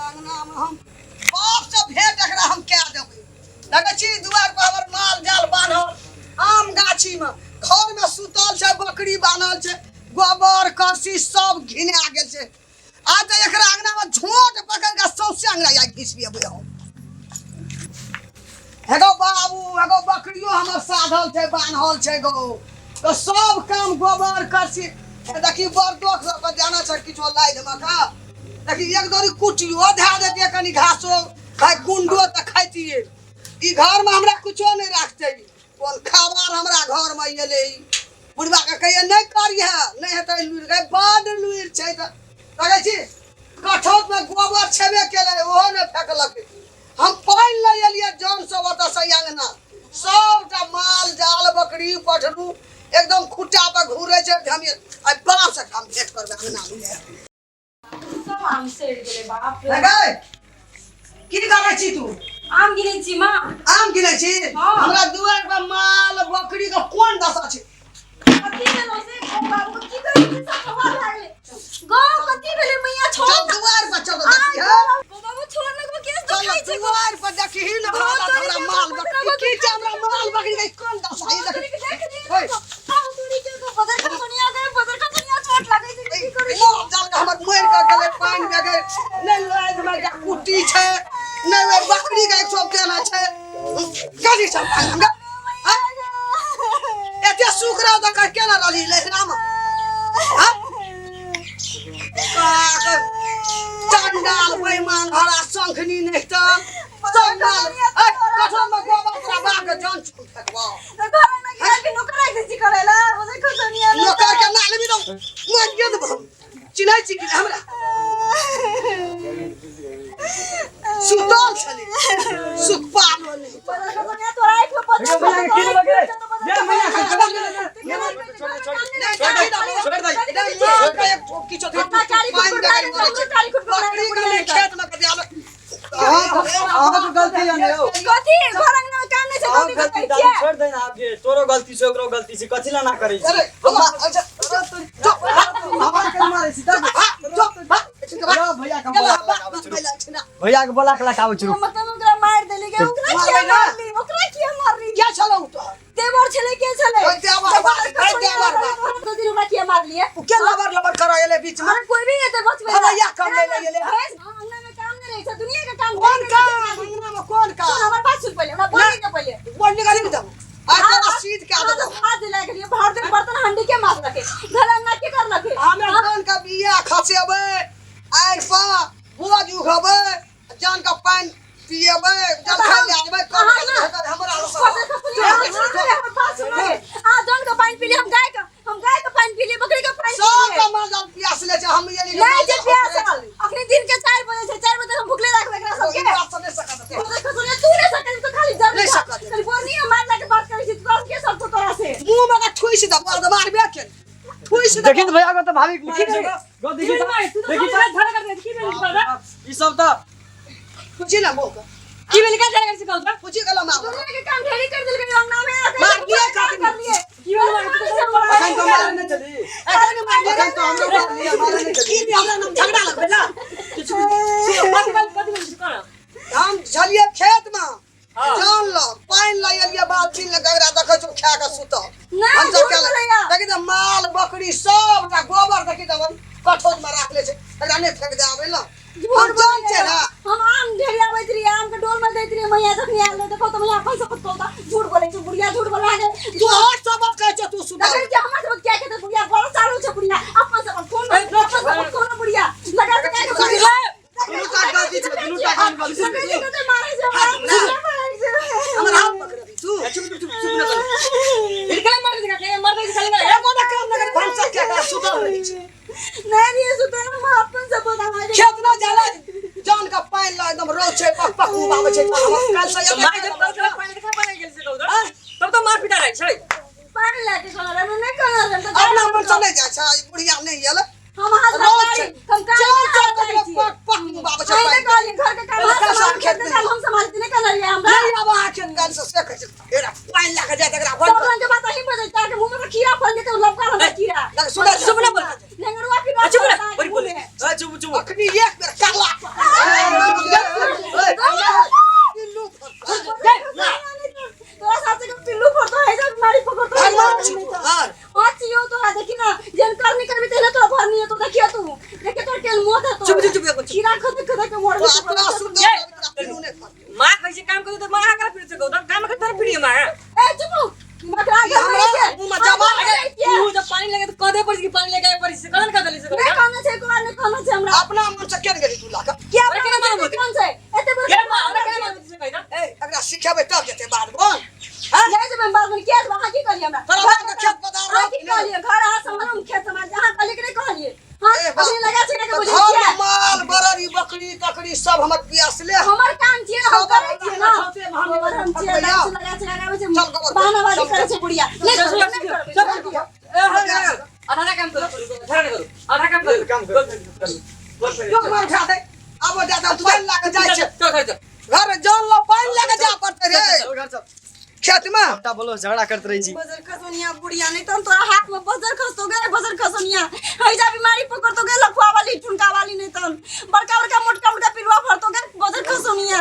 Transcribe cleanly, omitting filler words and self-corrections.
अंगना में हम बाप से भेंट एकरा हम क्या देबै लगे छी दुआर पर हमर माल जाल बान्हल आम गाछी में घर में सुतल छै बकरी बान्हल छै गोबर करसी सब घिना गेल छै आ त एकरा अंगना में झोट पकड़ के सौसे अंगना या घिसबेबै हम एगो बाबू एगो बकरियो हमर साधल छै बान्हल छै गो तो सब काम गोबर करसी देखी बरदोक सब के जाना छै किछो लाई देमा का देखी एक दोरी कुटियो धा देतिए कनी घासो भाई गुंडो त खाइतिए ई घर में हमरा कुछो नहीं राखते कोन खबर हमरा घर में एले बुढ़वा के कहिए नहीं करिए नहीं हेतै लुइर गए बड लुइर छै त कहै छी कठौत में गोबर छेबे केले ओहो ने फेकलक हम पाइन ल एलिए जान सब ओत से अंगना सबटा माल जाल बकरी पठरू एकदम खुट्टा पर घूरे छै हम आ बाप से हम भेंट करबे अंगना में सब आम सेड़ गेले बाप रे लगे की करै छी तू आम गिनै छी मां आम गिनै छी हमरा दुआर पर माल बकरी के कोन दशा छै कथि भेलो से बाबू की करै छी सब हवा लागले गो कथि भेले मैया छोड़ चल दुआर पर चल देखी है बाबू छोड़ लगबो केस तो खाइ छै दुआर पर देखी न हमरा माल बकरी की छै हमरा माल बकरी के कोन दशा है देख ओए तोरी के बदर का दुनिया गए बदर का दुनिया चोट लागै छै की करै ओ जल हमर मोर के गले पानी बेगे नहीं लाज में जा कुटी छै नहीं वे बकरी के सब देना छै कथि सब अंगा एते सुखरा त का केना रहली ले राम चंडाल बेईमान हरा शंखनी नहीं त चंडाल कठम में गोबर पूरा बाग जान छूट फेकबो तो घर में गया के नौकर आइ छी करेला बदर का दुनिया नौकर के ना लेबी दो मोर गेद चिन्है छी कि हमरा सुतल छली सुख पालो नहीं बदर का दुनिया तोरा आँख में पत्थर भैया की लगे ये भैया छोड़ दे किछो अपना कारी खुद बकरी के खेत में कदे आलो तो गलती है हो कथि घर अंगना में काम नहीं छै आप कथि गलती करै दादी छियै छोड़ देना आप ये तोरो गलती से ओकरो गलती से कथि ला ना करे छी अरे अच्छा हमार के मारे सीधा भैया का भैया के बोला के लगावे छी मतलब ओकरा मार देली के ओकरा किया मारली ओकरा किया मारली क्या चलो तो देवर छले के छले देवर तो दिन ओकरा किया मारली है क्या लबर लबर करा एले बीच में अरे कोई भी एते बचबे अरे या काम ले ले अंगना में काम नहीं रही छ दुनिया का काम कौन का अंगना में कौन का सुन हमार बात सुन पहले हमरा बोलने के पहले बोल निकाली दो आज तेरा सीध के आदत हाथ दिला के लिए बाहर दिन बर्तन हंडी के मार रखे घर अंगना के कर रखे हमें कौन का बिया खसेबे आर पा बुआ जू खबे जान का पानी पिएबे जल खा लेबे हमरा आ जान का पानी पी ले हम गाय का पानी पी ले बकरी का पानी पी सब ले का मजा पियास ले हम ये नहीं जे प्यासल अखनी दिन के 4 बजे से 4 बजे हम भूखले रखबे एकरा सब के बात नहीं सकत तू नहीं सकत तो खाली जब नहीं सकत। खाली बोलनी मार लाके बात करी छी तू के सब तो तोरा से मुंह में का ठुई से दबा मारबे के ठुई से देखिन भैया को तो भाभी मारे गो देखी देखी धड़ कर दे की बेली पड़ा ई सब तो पूछी ना मोका की बेली का धड़ कर सिखाऊ तो पूछी गला मार दुनिया के काम ढेरी कर दिल के अंगना में मार दिया कर लिए की बेली अखन तो मारे न चली अरे मार दिया तो हम लोग मार लिया मारे नहीं चली भी हमरा नाम झगड़ा लगबे ना कथि बेली कर हम चलिए खेत में जान लो पानी ला एलिए बाल्टी ले गगरा देखै छौ खा के सुत नहीं, हम झूठ सब बोलैया। देखि त माल बकरी सब ता गोबर देखि त कठोज में राख ले छै एकरा नहीं फेंक दे आबे ना हम जान छै ना हम आम ढेरी आवैत रही आम के डोल में दैत रही मैया जखनी आले देखो तो मैया अपन सब कहता झूठ बोले तू बुढ़िया झूठ बोला है तू और सब कह छ तू सुन देखै जे हमरा सब क्या कहते बुढ़िया बड़ा चालू छै बुढ़िया अपन सब कौन बुढ़िया लगा के क्या बुढ़िया दुनु का गलती छै दुनु का गलती छै कहते मारे से हमरा हाथ पकड़ दी तू चुप न कर इनका मार देगा के मार दे खाली एगो ना काम ना कर भंसा के का सुतल रही छै नहीं ये सुते हम अपन सब बता खेत ना जाला जान का पानी ला एकदम रो छै पक पक आवे छै कल से मार जब कल पानी देखा बना गेल से तो तब तो मार पिटा रही छै पानी लाके खाना नहीं खाना तो अपना मन चले जाय छै बुढ़िया नहीं एले हम हाथ लगाई हम काम पक पक बाबा छै नहीं कहली घर के काम खेत के काम हम संभालते नहीं कर रही है हम नहीं अब आके गल से सेख छै एरा पानी ला के जाय तकरा सब रंग के बात ही बजे ताके मुंह में खीरा फल के तो लपका रहा खीरा सुन ना बोल नेंगरवा की बात चुप चुप अखनी एक बेर काला कीड़ा खद खद के मोड़ इतना सुंदर पिलुने कर माँ कैसे काम करो तो माँ का फिर से कहो काम करता फिर माँ ए चुप मकरा घर में के मुंह में जमा तू जब पानी लगे तो कदे पर की पानी लगे पर से कौन का दली से नहीं कहना छै कोन नहीं कहना छै हमरा अपना मन से केन गेली तू लाका क्या अरे केना मालूम होते? कौन छै एते बोल ये माँ अरे क्या मालूम से कहना ए एकरा सिखाबे तब जेते बाद बोल ले जे मैं बात में क्या वहां की करिए हमरा तोरा के खेत पदार हां की कहलिए घर आ समाज खेत समाज जहां कहलिए कि नहीं कहलिए हां अभी लगा छै के बुझे घर छियै माल बररी बकरी तकरी सब हमर पियास ले हमर काम छियै हम करै छियै ना हम छियै डांस लगा छै लगाबै छै बहानाबाजी करै छै बुढ़िया ले सब आधा काम करो आधा काम करो लोग मार खा दे अब ज्यादा पानी लाग जाय छै तो खर्च घर जान लो पानी लग जा पड़ते रे घर सब खेत में बेटा बोलो झगड़ा करते रही जी बजर खसोनिया बुढ़िया नहीं तो तोरा हाथ में बजर खस तो गए बजर खसोनिया हैजा बीमारी पकड़ तो गए लखवा वाली ठुनका वाली नहीं तो बड़का बड़का मोटका मोटका पिलवा भर तो गए बजर खसोनिया